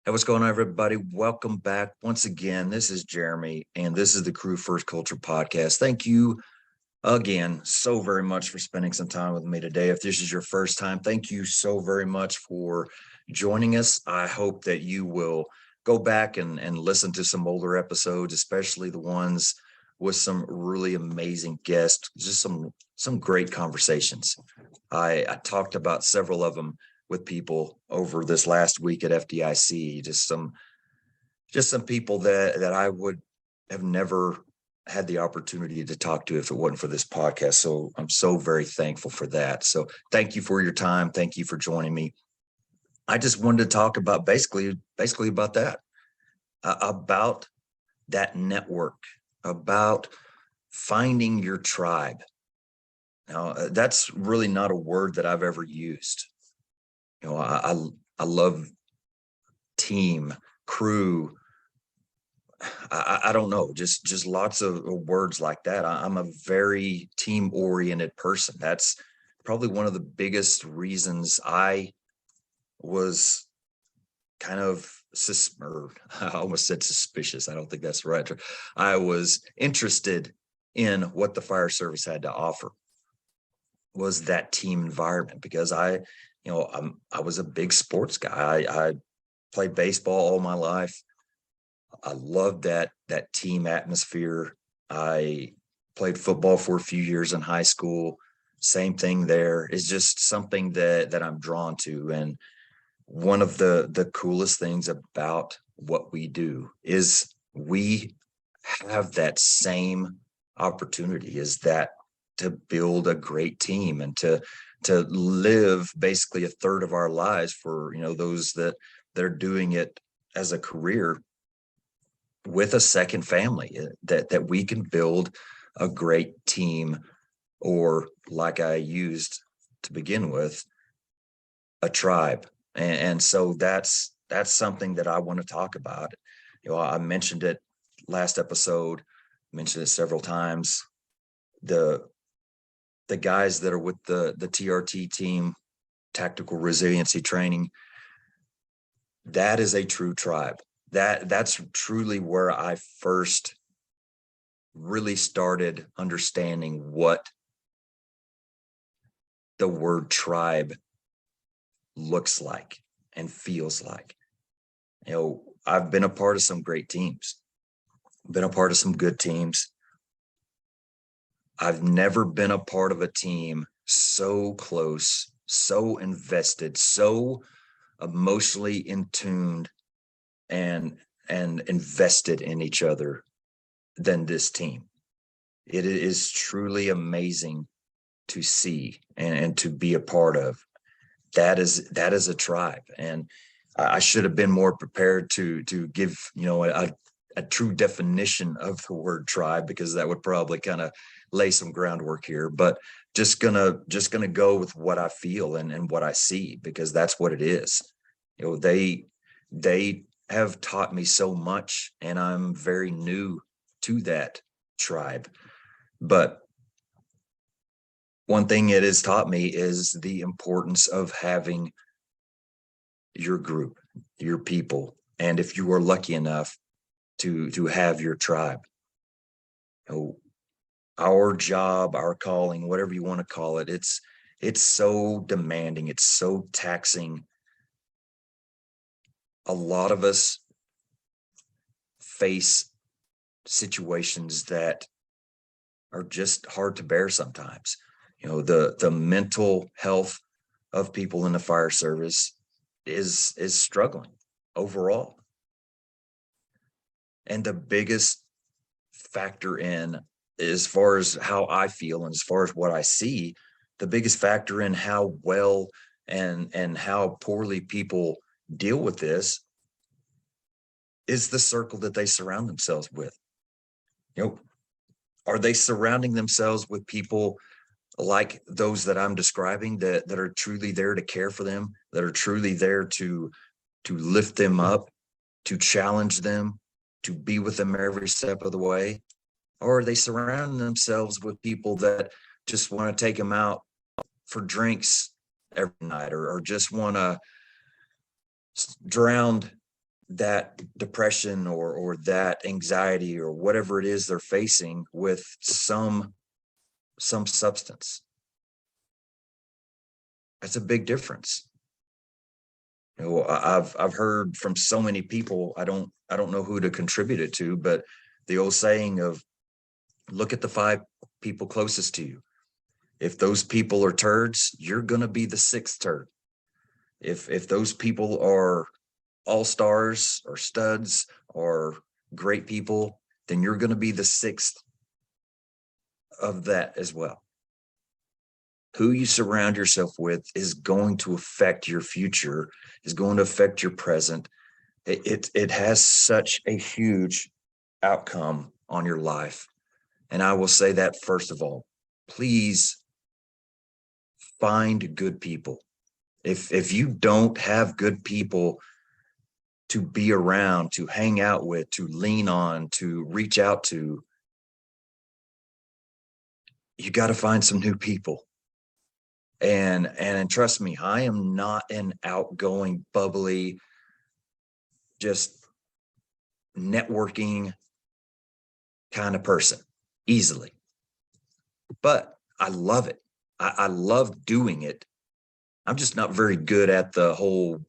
Hey, what's going on, everybody? Welcome back once again. This is Jeremy, and this is the Crew First Culture podcast. Thank you again so very much for spending some time with me today. If this is your first time, thank you so very much for joining us. I hope that you will go back and listen to some older episodes, especially the ones with some really amazing guests, just some great conversations. I talked about several of them with people over this last week at FDIC. Just some people that I would have never had the opportunity to talk to if it wasn't for this podcast. So I'm so very thankful for that. So thank you for your time. Thank you for joining me. I just wanted to talk about basically about that, about that network, about finding your tribe. Now, that's really not a word that I've ever used. I love team, crew. I don't know, just lots of words like that. I'm a very team oriented person. That's probably one of the biggest reasons I was kind of I almost said suspicious. I don't think that's right. I was interested in what the fire service had to offer, was that team environment, because I was a big sports guy. I played baseball all my life. I loved that team atmosphere. I played football for a few years in high school. Same thing there. It's just something that I'm drawn to. And one of the coolest things about what we do is we have that same opportunity, is that to build a great team and to live basically a third of our lives for those that they're doing it as a career, with a second family, that we can build a great team, or like I used to begin with, a tribe. And so that's something that I want to talk about. I mentioned it last episode, mentioned it several times. The guys that are with the TRT team, tactical resiliency training, that is a true tribe. That's truly where I first really started understanding what the word tribe looks like and feels like. I've been a part of some great teams, been a part of some good teams. I've never been a part of a team so close, so invested, so emotionally in tuned and invested in each other than this team. It is truly amazing to see and to be a part of. That is a tribe. And I should have been more prepared to give a true definition of the word tribe, because that would probably kind of lay some groundwork here. But just gonna go with what I feel and what I see, because that's what it is. They have taught me so much, and I'm very new to that tribe. But one thing it has taught me is the importance of having your group, your people, and if you are lucky enough to have your tribe. Our job, our calling, whatever you want to call it, it's so demanding, it's so taxing. A lot of us face situations that are just hard to bear sometimes. The mental health of people in the fire service is struggling overall. And the biggest factor in, as far as how I feel and as far as what I see, the biggest factor in how well and how poorly people deal with this is the circle that they surround themselves with. Are they surrounding themselves with people like those that I'm describing, that are truly there to care for them, that are truly there to lift them up, to challenge them, to be with them every step of the way? Or are they surrounding themselves with people that just want to take them out for drinks every night, or just want to drown that depression or that anxiety or whatever it is they're facing with some substance. That's a big difference. I've heard from so many people, I don't know who to contribute it to, but the old saying of look at the 5 people closest to you. If those people are turds, you're going to be the 6th turd. If those people are all stars or studs or great people, then you're going to be the 6th of that as well. Who you surround yourself with is going to affect your future, is going to affect your present. It has such a huge outcome on your life. And I will say that first of all, please find good people. If you don't have good people to be around, to hang out with, to lean on, to reach out to, you got to find some new people. And trust me, I am not an outgoing, bubbly, just networking kind of person easily. But I love it. I love doing it. I'm just not very good at the whole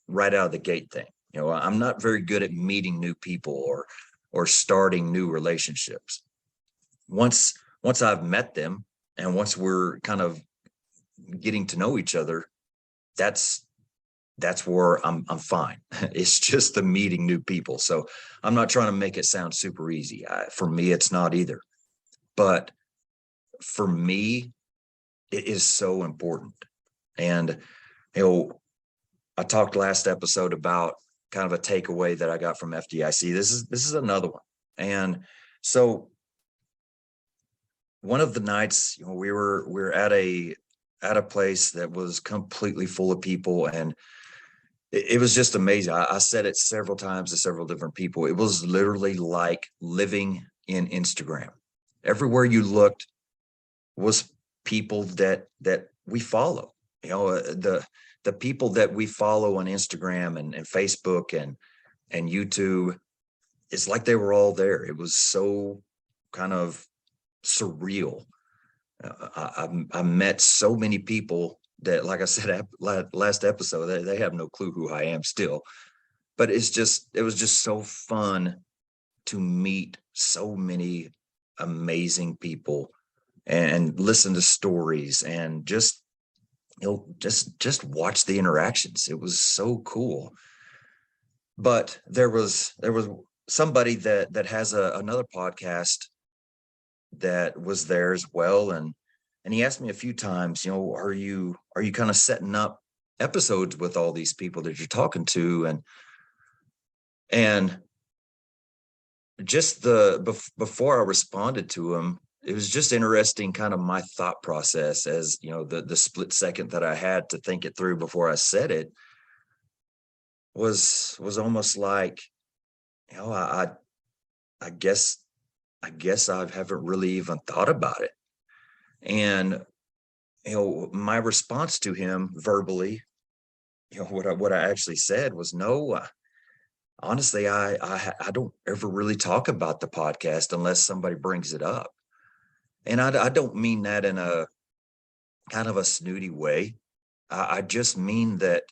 right out of the gate thing. I'm not very good at meeting new people or starting new relationships. Once I've met them and once we're kind of getting to know each other, that's where I'm fine. It's just the meeting new people. So I'm not trying to make it sound super easy. For me, it's not either. But for me, it is so important. And I talked last episode about kind of a takeaway that I got from FDIC. This is another one. And so one of the nights, we were at a place that was completely full of people, and it was just amazing. I said it several times to several different people. It was literally like living in Instagram. Everywhere you looked was people that we follow. The people that we follow on Instagram and Facebook and YouTube, it's like they were all there. It was so kind of surreal. I met so many people that, like I said, last episode, they have no clue who I am still, but it was just so fun to meet so many amazing people and listen to stories and just watch the interactions. It was so cool. But there was somebody that has another podcast that was there as well, and he asked me a few times, are you kind of setting up episodes with all these people that you're talking to, and just before I responded to him, it was just interesting, kind of my thought process, as the split second that I had to think it through before I said it was almost like, I guess I haven't really even thought about it. And my response to him verbally, what I actually said was, no, honestly, I don't ever really talk about the podcast unless somebody brings it up. And I don't mean that in a kind of a snooty way. I just mean that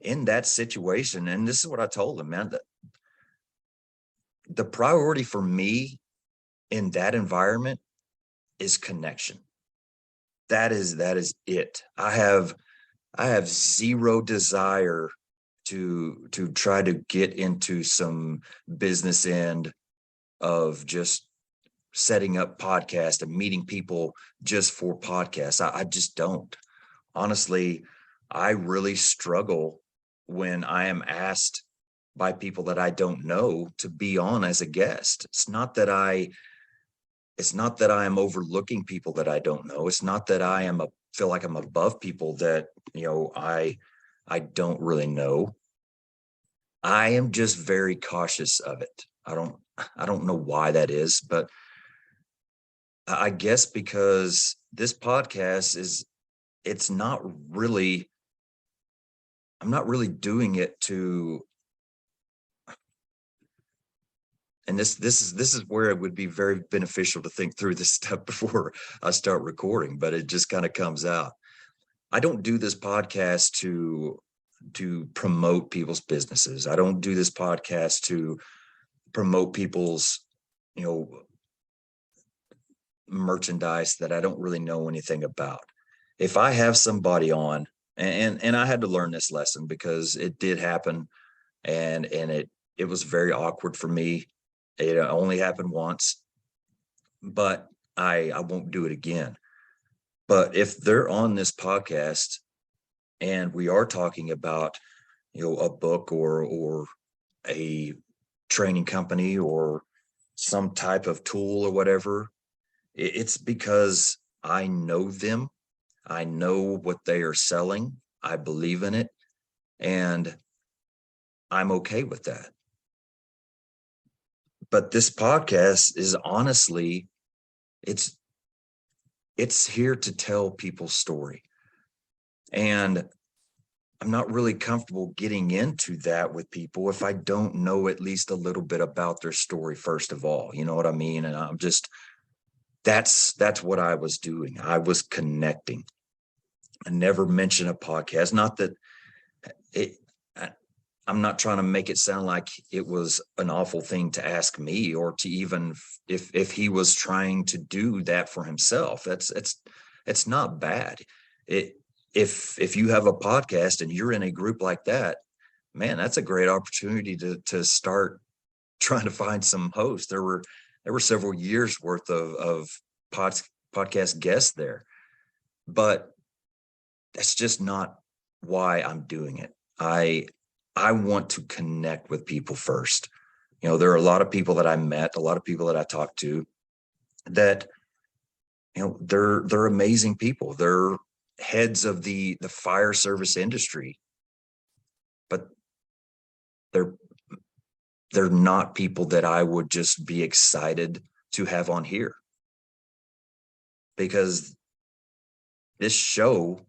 in that situation, and this is what I told him, man, that the priority for me in that environment is connection. That is it. I have zero desire to try to get into some business end of just setting up podcasts and meeting people just for podcasts. I just don't. Honestly, I really struggle when I am asked by people that I don't know to be on as a guest. It's not that I am overlooking people that I don't know. It's not that feel like I'm above people that, I don't really know. I am just very cautious of it. I don't know why that is, but I guess because this podcast I'm not really doing it to and this is where it would be very beneficial to think through this stuff before I start recording, but it just kind of comes out. I don't do this podcast to promote people's businesses. I don't do this podcast to promote people's, you know, merchandise that I don't really know anything about. If I have somebody on, and I had to learn this lesson because it did happen, and it was very awkward for me. It only happened once, but I won't do it again. But if they're on this podcast and we are talking about, a book or a training company or some type of tool or whatever, it's because I know them. I know what they are selling. I believe in it, and I'm okay with that. But this podcast is honestly, it's it's here to tell people's story. And I'm not really comfortable getting into that with people if I don't know at least a little bit about their story first of all. You know what I mean? And I'm just that's what I was doing. I was connecting. I never mentioned a podcast. Not that it I'm not trying to make it sound like it was an awful thing to ask me, or to even if he was trying to do that for himself. It's not bad. It if you have a podcast and you're in a group like that, man, that's a great opportunity to start trying to find some hosts. There were several years worth of podcast guests there, but that's just not why I'm doing it. I want to connect with people first. There are a lot of people that I met, a lot of people that I talked to that, they're amazing people. They're heads of the fire service industry, but they're not people that I would just be excited to have on here, because this show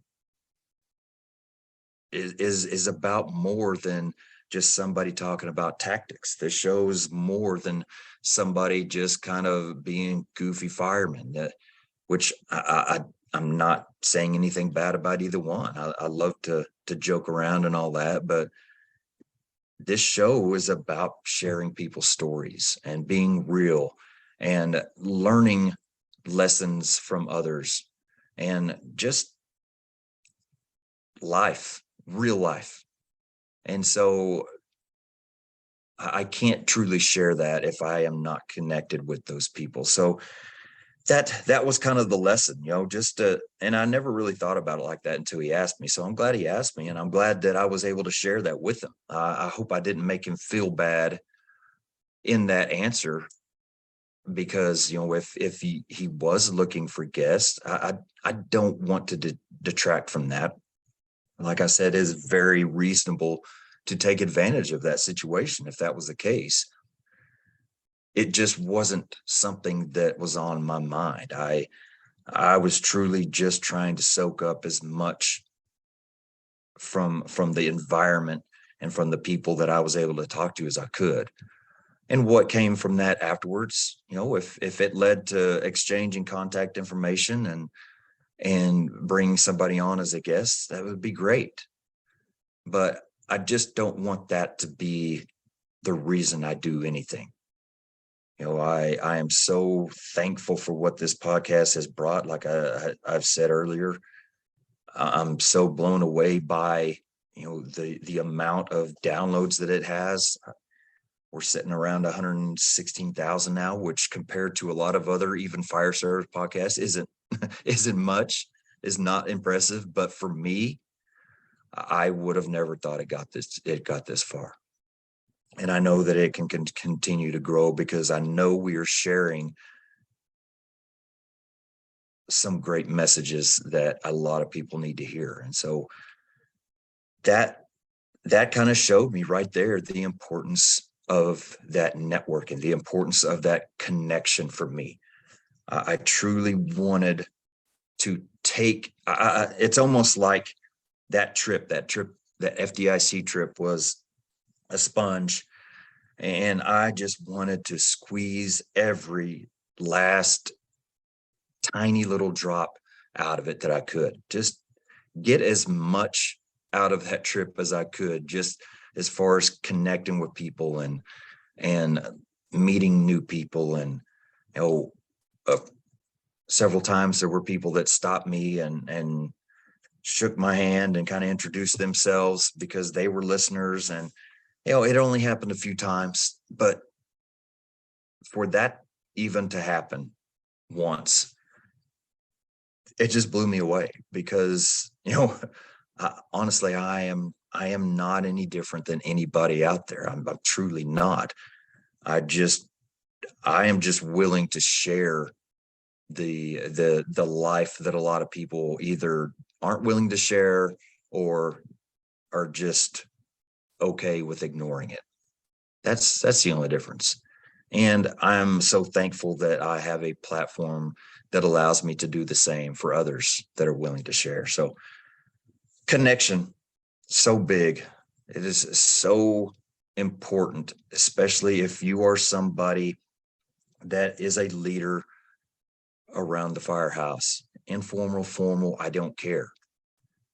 is about more than just somebody talking about tactics. This show is more than somebody just kind of being goofy firemen. Which I'm not saying anything bad about either one. I love to joke around and all that, but this show is about sharing people's stories and being real and learning lessons from others, and just life, real life. And so I can't truly share that if I am not connected with those people. So that was kind of the lesson, and I never really thought about it like that until he asked me. So I'm glad he asked me, and I'm glad that I was able to share that with him. I hope I didn't make him feel bad in that answer, because if he was looking for guests, I don't want to detract from that. Like I said, it is very reasonable to take advantage of that situation if that was the case. It just wasn't something that was on my mind. I was truly just trying to soak up as much from the environment and from the people that I was able to talk to as I could. And what came from that afterwards, if it led to exchanging contact information and bringing somebody on as a guest, that would be great. But I just don't want that to be the reason I do anything. I am so thankful for what this podcast has brought. Like I've said earlier, I'm so blown away by, the amount of downloads that it has. We're sitting around 116,000 now, which compared to a lot of other even fire service podcasts isn't much, is not impressive. But for me, I would have never thought it got this far. And I know that it can continue to grow, because I know we are sharing some great messages that a lot of people need to hear. And so that kind of showed me right there the importance of that network and the importance of that connection for me. I truly wanted to take, it's almost like that FDIC trip was a sponge, And I just wanted to squeeze every last tiny little drop out of it that I could. Just get as much out of that trip as I could, just as far as connecting with people and meeting new people. And you know, uh, several times there were people that stopped me and shook my hand and kind of introduced themselves because they were listeners. And it only happened a few times, but for that even to happen once, it just blew me away because honestly, I am not any different than anybody out there. I'm truly not. I just I am just willing to share the life that a lot of people either aren't willing to share or are just okay with ignoring it. That's the only difference. And I'm so thankful that I have a platform that allows me to do the same for others that are willing to share. So connection, so big. It is so important, especially if you are somebody that is a leader around the firehouse. Informal, formal, I don't care.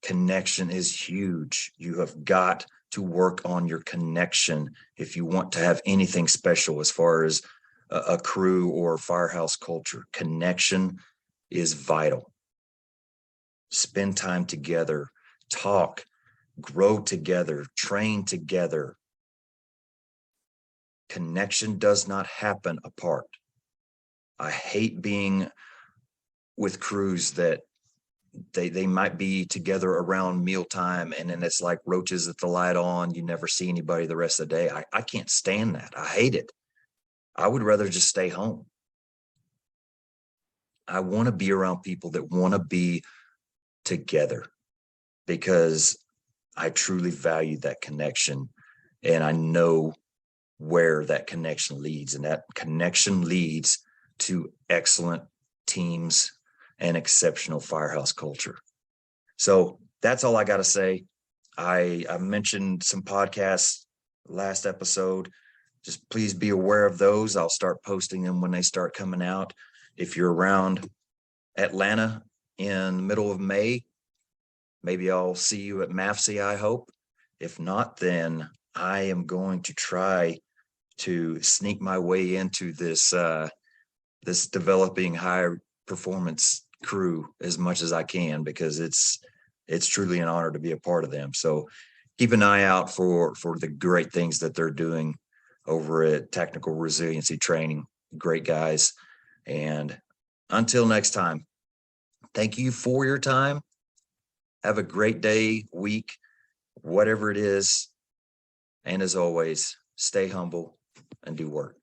Connection is huge. You have got to work on your connection if you want to have anything special as far as a crew or firehouse culture. Connection is vital. Spend time together, talk, grow together, train together. Connection does not happen apart. I hate being with crews that they might be together around mealtime and then it's like roaches at the light on. You never see anybody the rest of the day. I can't stand that. I hate it. I would rather just stay home. I want to be around people that want to be together because I truly value that connection and I know where that connection leads, and that connection leads to excellent teams and exceptional firehouse culture. So that's all I got to say. I mentioned some podcasts last episode. Just please be aware of those. I'll start posting them when they start coming out. If you're around Atlanta in the middle of May, maybe I'll see you at MAFC, I hope. If not, then I am going to try to sneak my way into this developing high performance crew as much as I can, because it's truly an honor to be a part of them. So keep an eye out for the great things that they're doing over at Technical Resiliency Training. Great guys. And until next time, thank you for your time. Have a great day, week, whatever it is. And as always, stay humble and do work.